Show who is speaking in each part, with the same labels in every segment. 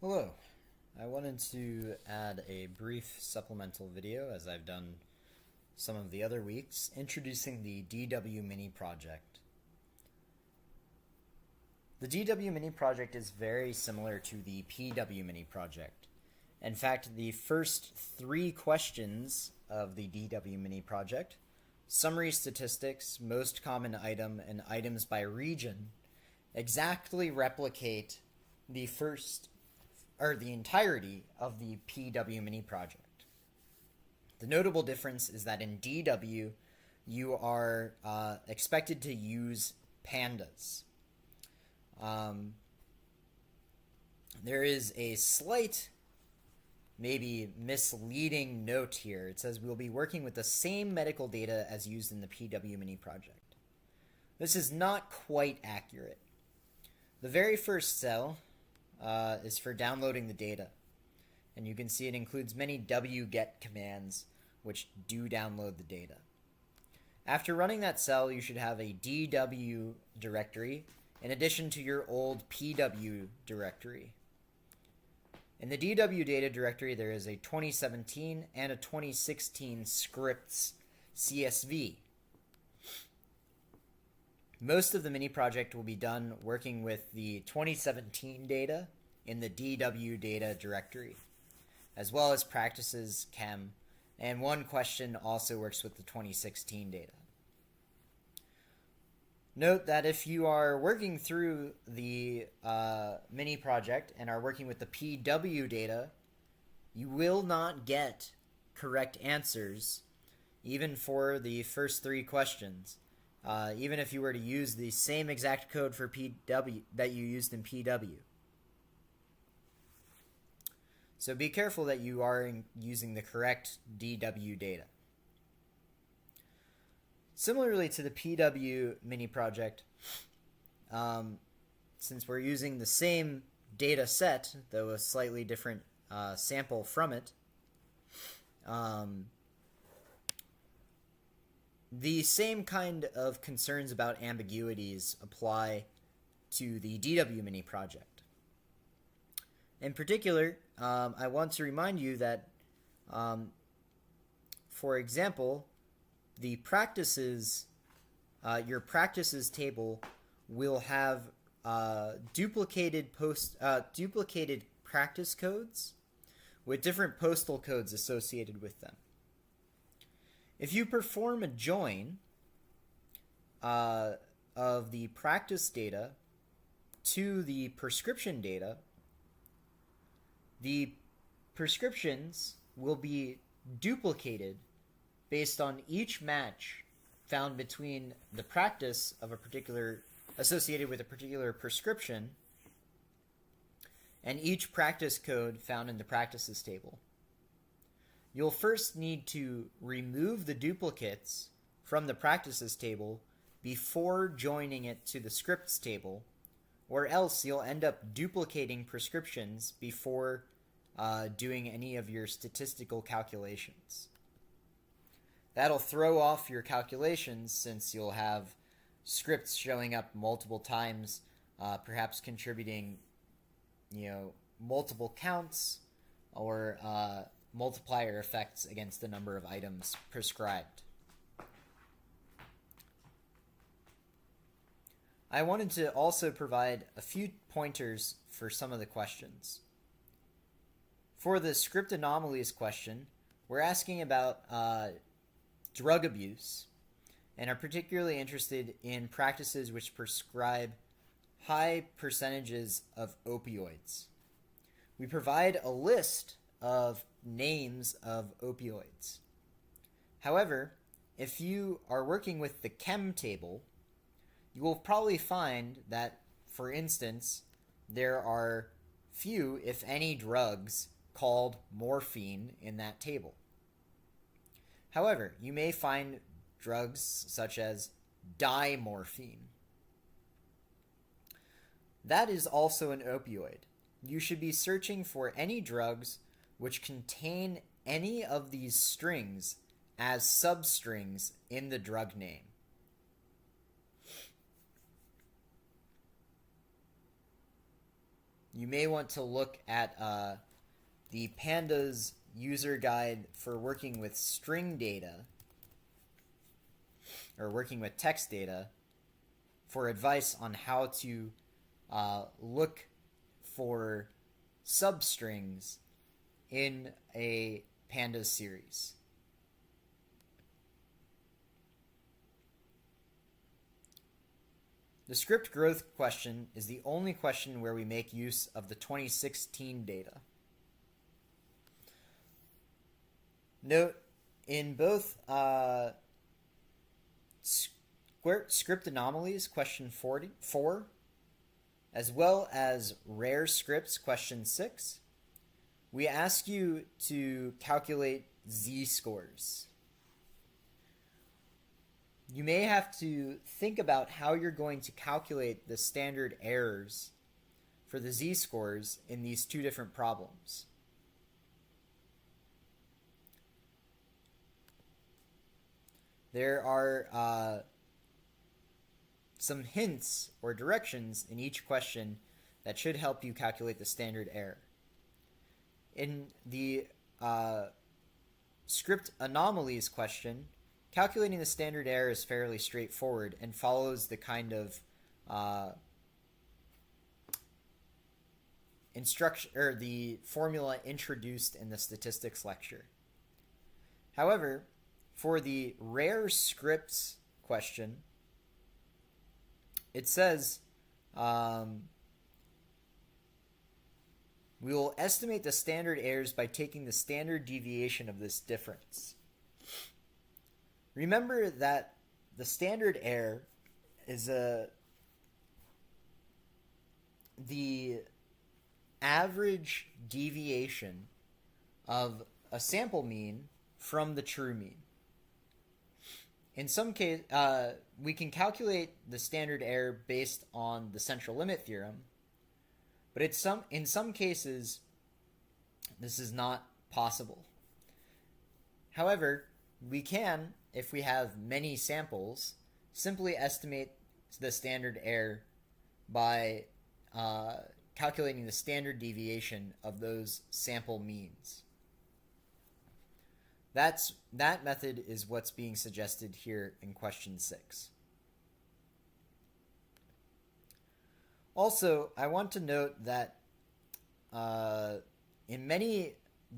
Speaker 1: Hello. I wanted to add a brief supplemental video, as I've done some of the other weeks, introducing the DW Mini Project. The DW Mini Project is very similar to the PW Mini Project. In fact, the first three questions of the DW Mini Project, summary statistics, most common item, and items by region, exactly replicate the entirety of the PW Mini Project. The notable difference is that in DW, you are expected to use pandas. There is a slight, maybe misleading note here. It says we'll be working with the same medical data as used in the PW Mini Project. This is not quite accurate. The very first cell is for downloading the data. And you can see it includes many wget commands which do download the data. After running that cell, you should have a DW directory in addition to your old PW directory. In the DW data directory, there is a 2017 and a 2016 scripts CSV. Most of the mini project will be done working with the 2017 data in the DW data directory, as well as practices chem, and one question also works with the 2016 data. Note that if you are working through the mini project and are working with the PW data, you will not get correct answers even for the first three questions. Even if you were to use the same exact code for PW that you used in PW. So be careful that you are using the correct DW data. Similarly to the PW mini project, since we're using the same data set, though a slightly different sample from it, the same kind of concerns about ambiguities apply to the DW mini project. In particular, I want to remind you that, for example, the practices, your practices table will have duplicated practice codes with different postal codes associated with them. If you perform a join of the practice data to the prescription data, the prescriptions will be duplicated based on each match found between the practice of a particular associated with a particular prescription and each practice code found in the practices table. You'll first need to remove the duplicates from the practices table before joining it to the scripts table, or else you'll end up duplicating prescriptions before doing any of your statistical calculations. That'll throw off your calculations since you'll have scripts showing up multiple times, perhaps contributing, multiple counts or multiplier effects against the number of items prescribed. I wanted to also provide a few pointers for some of the questions. For the script anomalies question, we're asking about drug abuse and are particularly interested in practices which prescribe high percentages of opioids. We provide a list of names of opioids. However, if you are working with the chem table, you will probably find that, for instance, there are few, if any, drugs called morphine in that table. However, you may find drugs such as dimorphine. That is also an opioid. You should be searching for any drugs which contain any of these strings as substrings in the drug name. you may want to look at the Pandas user guide for working with string data or working with text data for advice on how to look for substrings in a Pandas series. The script growth question is the only question where we make use of the 2016 data. Note, in both script anomalies, question 4, as well as rare scripts, question 6, we ask you to calculate z-scores. You may have to think about how you're going to calculate the standard errors for the z-scores in these two different problems. There are some hints or directions in each question that should help you calculate the standard error. In the script anomalies question, calculating the standard error is fairly straightforward and follows the kind of instruction or the formula introduced in the statistics lecture. However, for the rare scripts question, it says we will estimate the standard errors by taking the standard deviation of this difference. Remember that the standard error is the average deviation of a sample mean from the true mean. In some case, we can calculate the standard error based on the central limit theorem, but in some cases, this is not possible. However, we can, if we have many samples, simply estimate the standard error by calculating the standard deviation of those sample means. That method is what's being suggested here in question 6. Also, I want to note that in many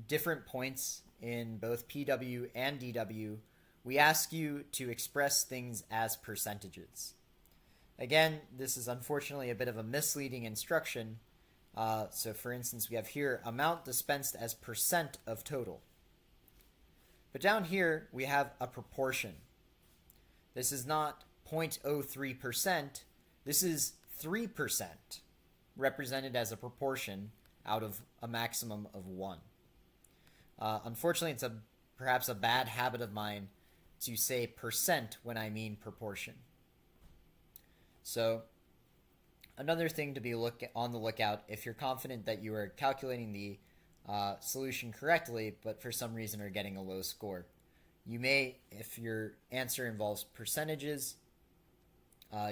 Speaker 1: different points in both PW and DW, we ask you to express things as percentages. Again, this is unfortunately a bit of a misleading instruction. So for instance, we have here amount dispensed as percent of total. But down here, we have a proportion. This is not 0.03%. This is 3%, represented as a proportion out of a maximum of 1. Unfortunately, it's perhaps a bad habit of mine to say percent when I mean proportion. So another thing to be on the lookout if you're confident that you are calculating the solution correctly, but for some reason are getting a low score. You may, if your answer involves percentages,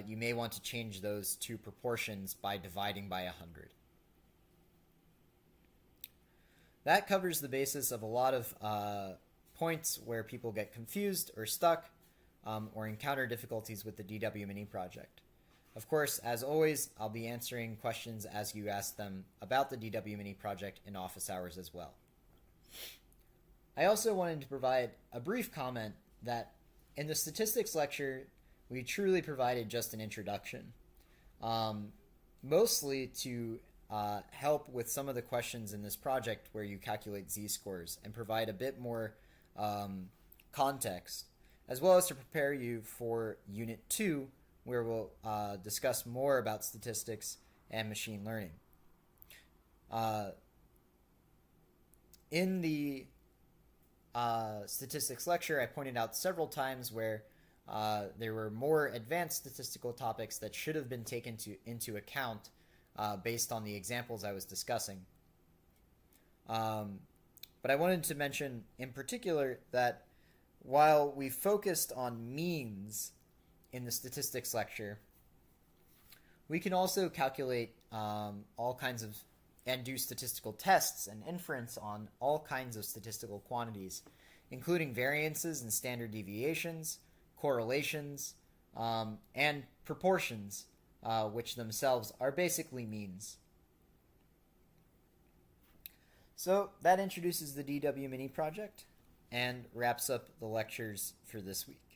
Speaker 1: you may want to change those to proportions by dividing by 100. That covers the basis of a lot of points where people get confused or stuck or encounter difficulties with the DW Mini project. Of course, as always, I'll be answering questions as you ask them about the DW Mini project in office hours as well. I also wanted to provide a brief comment that in the statistics lecture, we truly provided just an introduction, mostly to help with some of the questions in this project where you calculate z-scores and provide a bit more context, as well as to prepare you for Unit 2, where we'll discuss more about statistics and machine learning. In the statistics lecture, I pointed out several times where there were more advanced statistical topics that should have been taken into account based on the examples I was discussing. But I wanted to mention in particular that while we focused on means in the statistics lecture, we can also calculate all kinds of and do statistical tests and inference on all kinds of statistical quantities, including variances and standard deviations, correlations, and proportions, which themselves are basically means. So that introduces the DW Mini project and wraps up the lectures for this week.